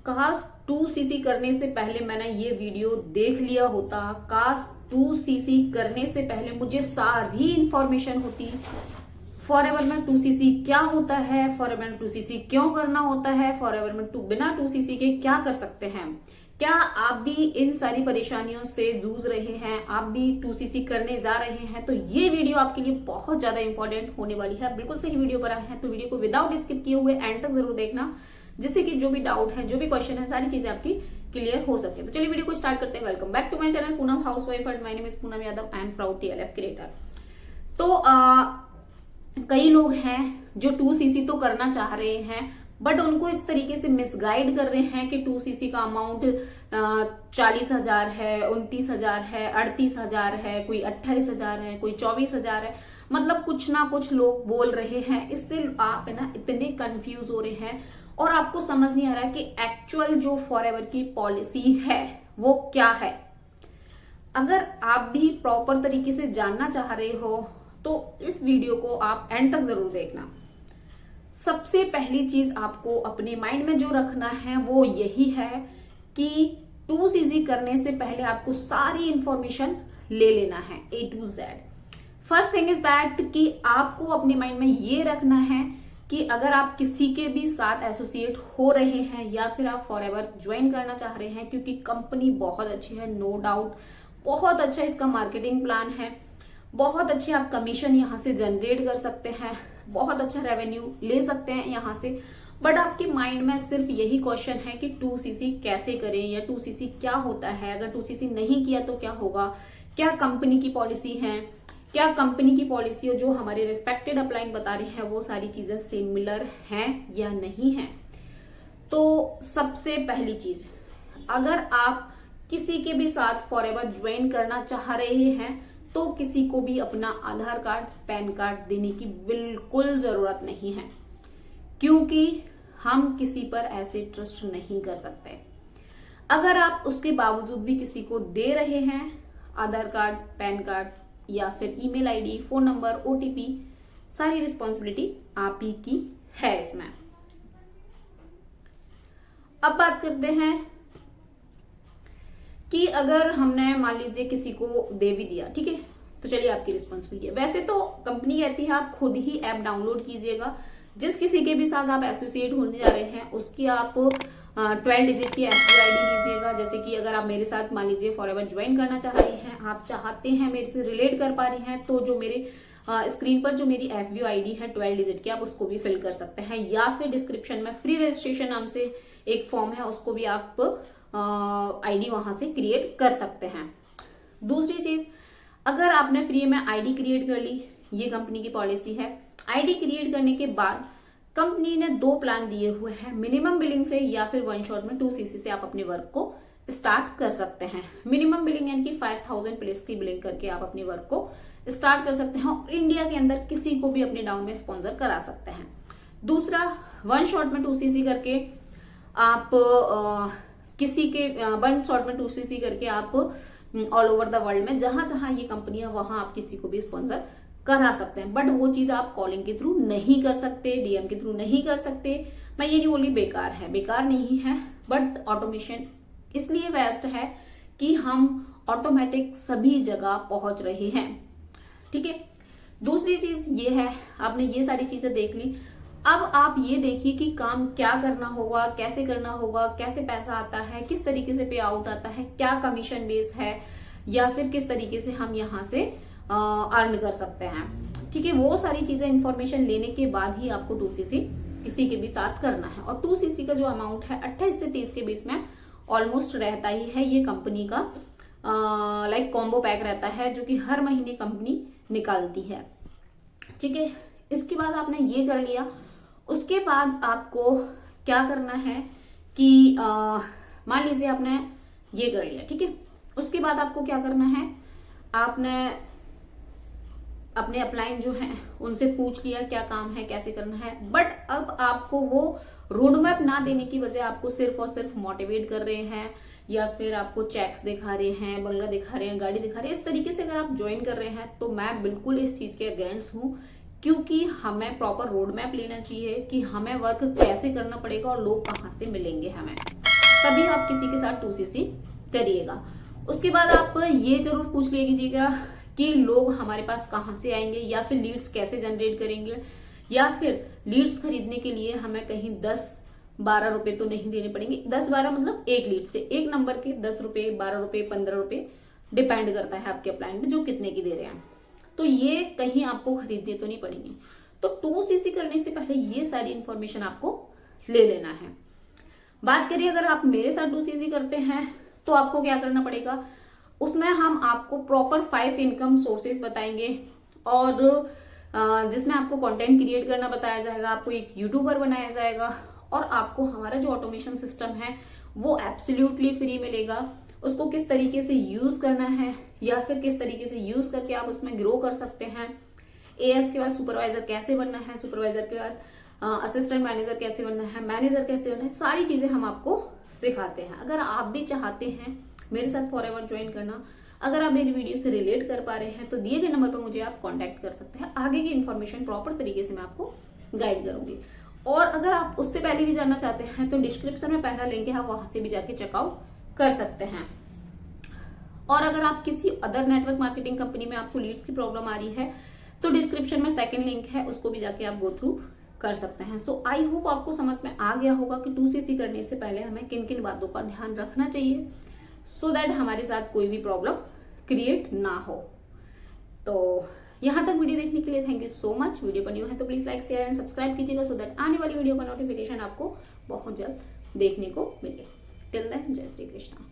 काश 2cc करने से पहले मैंने ये वीडियो देख लिया होता, काश 2cc करने से पहले मुझे सारी इंफॉर्मेशन होती। फॉरएवर में 2cc क्या होता है, फॉरएवर में 2cc क्यों करना होता है, फॉरएवर में बिना 2cc के क्या कर सकते हैं। क्या आप भी इन सारी परेशानियों से जूझ रहे हैं, आप भी 2cc करने जा रहे हैं, तो ये वीडियो आपके लिए बहुत ज्यादा इंपॉर्टेंट होने वाली है। बिल्कुल सही वीडियो पर आए हैं तो वीडियो को विदाउट स्किप किए हुए एंड तक जरूर देखना, जिससे कि जो भी डाउट है, जो भी क्वेश्चन है, सारी चीजें आपकी क्लियर हो सके। तो चलिए वीडियो को स्टार्ट करते हैं। Welcome back to my channel Poonam housewife and my name is Poonam Yadav. I am proud TLF creator. तो कई लोग हैं जो 2cc तो करना चाह रहे हैं, बट उनको इस तरीके से मिसगाइड कर रहे हैं कि 2cc का अमाउंट 40,000 है, 29,000 है, 38,000 है, कोई 28,000 है, कोई 24,000 है। मतलब कुछ ना कुछ लोग बोल रहे हैं। इससे आप है ना इतने कंफ्यूज हो रहे हैं और आपको समझ नहीं आ रहा कि एक्चुअल जो फॉरएवर की पॉलिसी है वो क्या है। अगर आप भी प्रॉपर तरीके से जानना चाह रहे हो तो इस वीडियो को आप एंड तक जरूर देखना। सबसे पहली चीज आपको अपने माइंड में जो रखना है वो यही है कि 2cc करने से पहले आपको सारी इंफॉर्मेशन ले लेना है A to Z। First thing is that कि आपको अपने माइंड में ये रखना है कि अगर आप किसी के भी साथ एसोसिएट हो रहे हैं या फिर आप फॉरएवर ज्वाइन करना चाह रहे हैं, क्योंकि कंपनी बहुत अच्छी है, नो डाउट, बहुत अच्छा इसका मार्केटिंग प्लान है, बहुत अच्छे आप कमीशन यहाँ से जनरेट कर सकते हैं, बहुत अच्छा रेवेन्यू ले सकते हैं यहाँ से। बट आपके माइंड में सिर्फ यही क्वेश्चन है कि 2cc कैसे करें या 2cc क्या होता है, अगर 2cc नहीं किया तो क्या होगा, क्या कंपनी की पॉलिसी है, क्या कंपनी की पॉलिसी जो हमारे रिस्पेक्टेड अपलाइन बता रहे हैं वो सारी चीजें सिमिलर हैं या नहीं है। तो सबसे पहली चीज, अगर आप किसी के भी साथ फॉरएवर ज्वाइन करना चाह रहे हैं तो किसी को भी अपना आधार कार्ड, पैन कार्ड देने की बिल्कुल जरूरत नहीं है, क्योंकि हम किसी पर ऐसे ट्रस्ट नहीं कर सकते। अगर आप उसके बावजूद भी किसी को दे रहे हैं आधार कार्ड, पैन कार्ड या फिर email ID, phone number, OTP, सारी रिस्पॉन्सिबिलिटी आप ही की है इसमें। अब बात करते हैं कि अगर हमने मान लीजिए किसी को दे भी दिया, ठीक है, तो चलिए आपकी रिस्पॉन्सिबिलिटी है। वैसे तो कंपनी कहती है आप खुद ही ऐप डाउनलोड कीजिएगा। जिस किसी के भी साथ आप एसोसिएट होने जा रहे हैं उसकी आप 12 डिजिट की FBO ID लीजिएगा। जैसे कि अगर आप मेरे साथ मान लीजिए फॉरएवर ज्वाइन करना चाह रही हैं, आप चाहते हैं मेरे से रिलेट कर पा रही हैं, तो जो मेरे स्क्रीन पर जो मेरी FBO ID है 12 डिजिट की, आप उसको भी फिल कर सकते हैं, या फिर डिस्क्रिप्शन में फ्री रजिस्ट्रेशन नाम से एक फॉर्म है, उसको भी आप ID वहां से क्रिएट कर सकते हैं। दूसरी चीज, अगर आपने फ्री में ID क्रिएट कर ली, ये कंपनी की पॉलिसी है। ID क्रिएट करने के बाद कंपनी ने 2 प्लान दिए हुए हैं, मिनिमम बिलिंग से या फिर वन शॉट में 2cc से आप अपने वर्क को स्टार्ट कर सकते हैं। मिनिमम बिलिंग यानी कि 5,000 प्लस की बिलिंग करके आप अपने वर्क को स्टार्ट कर सकते हैं और इंडिया के अंदर किसी को भी अपने डाउन में स्पॉन्सर करा सकते हैं। दूसरा, वन शॉट में 2cc करके आप किसी के वन शॉट में 2cc करके आप ऑल ओवर द वर्ल्ड में जहां जहां ये कंपनी है वहां आप किसी को भी स्पॉन्सर करा सकते हैं। बट वो चीज आप कॉलिंग के थ्रू नहीं कर सकते, DM के थ्रू नहीं कर सकते। मैं ये नहीं बोली बेकार है, बेकार नहीं है, बट ऑटोमेशन इसलिए बेस्ट है कि हम ऑटोमेटिक सभी जगह पहुंच रहे हैं, ठीक है। दूसरी चीज ये है, आपने ये सारी चीजें देख ली, अब आप ये देखिए कि काम क्या करना होगा, कैसे करना होगा, कैसे पैसा आता है, किस तरीके से पे आउट आता है, क्या कमीशन बेस है, या फिर किस तरीके से हम यहाँ से अर्न कर सकते हैं, ठीक है। वो सारी चीजें इंफॉर्मेशन लेने के बाद ही आपको 2cc किसी के भी साथ करना है। और 2cc का जो अमाउंट है 28 से 30 के बीच में ऑलमोस्ट रहता ही है। ये कंपनी का लाइक कॉम्बो पैक रहता है जो कि हर महीने कंपनी निकालती है, ठीक है। इसके बाद आपने ये कर लिया, उसके बाद आपको क्या करना है कि मान लीजिए आपने ये कर लिया, ठीक है। उसके बाद आपको क्या करना है, आपने अपने अपलाइन जो हैं उनसे पूछ लिया क्या काम है, कैसे करना है, बट अब आपको वो रोड मैप ना देने की वजह आपको सिर्फ और सिर्फ मोटिवेट कर रहे हैं या फिर आपको चेक्स दिखा रहे हैं, बंगला दिखा रहे हैं, गाड़ी दिखा रहे हैं, इस तरीके से अगर आप ज्वाइन कर रहे हैं तो मैं बिल्कुल इस चीज के अगेंस्ट हूँ। क्योंकि हमें प्रॉपर रोड मैप लेना चाहिए कि हमें वर्क कैसे करना पड़ेगा और लोग कहाँ से मिलेंगे हमें। तभी आप किसी के साथ 2cc करिएगा। उसके बाद आप ये जरूर पूछ लीजिएगा कि लोग हमारे पास कहाँ से आएंगे, या फिर लीड्स कैसे जनरेट करेंगे, या फिर लीड्स खरीदने के लिए हमें कहीं 10-12 रुपए तो नहीं देने पड़ेंगे। 10-12 मतलब एक लीड्स के, एक नंबर के 10 रुपए, 12 रुपए, 15 रुपए, डिपेंड करता है आपके अपलाइन में जो कितने की दे रहे हैं। तो ये कहीं आपको खरीदने तो नहीं पड़ेंगे। तो 2cc करने से पहले ये सारी इंफॉर्मेशन आपको ले लेना है। बात करिए अगर आप मेरे साथ 2cc करते हैं तो आपको क्या करना पड़ेगा, उसमें हम आपको प्रॉपर 5 इनकम सोर्सेज बताएंगे, और जिसमें आपको कंटेंट क्रिएट करना बताया जाएगा, आपको एक यूट्यूबर बनाया जाएगा, और आपको हमारा जो ऑटोमेशन सिस्टम है वो एब्सोल्युटली फ्री मिलेगा। उसको किस तरीके से यूज करना है, या फिर किस तरीके से यूज करके आप उसमें ग्रो कर सकते हैं। एएस के बाद सुपरवाइजर कैसे बनना है, सुपरवाइजर के बाद असिस्टेंट मैनेजर कैसे बनना है, मैनेजर कैसे बनना है, सारी चीजें हम आपको सिखाते हैं। अगर आप भी चाहते हैं मेरे साथ फॉरएवर ज्वाइन करना, अगर आप मेरी वीडियो से रिलेट कर पा रहे हैं, तो दिए गए नंबर पर मुझे आप कांटेक्ट कर सकते हैं। आगे की इन्फॉर्मेशन प्रॉपर तरीके से मैं आपको गाइड करूंगी। और अगर आप उससे पहले भी जानना चाहते हैं तो डिस्क्रिप्शन में पहला लिंक है, आप वहां से भी जाके चेकआउट कर सकते हैं। और अगर आप किसी अदर नेटवर्क मार्केटिंग कंपनी में आपको लीड्स की प्रॉब्लम आ रही है तो डिस्क्रिप्शन में सेकंड लिंक है, उसको भी जाके आप गो थ्रू कर सकते हैं। सो आई होप आपको समझ में आ गया होगा कि 2cc करने से पहले हमें किन किन बातों का ध्यान रखना चाहिए, सो दैट हमारे साथ कोई भी प्रॉब्लम क्रिएट ना हो। तो यहां तक वीडियो देखने के लिए thank you so much. Video बनी हो है तो please like, share and subscribe कीजिएगा, सो दैट आने वाली वीडियो का नोटिफिकेशन आपको बहुत जल्द देखने को मिले। टिल देन जय श्री कृष्णा।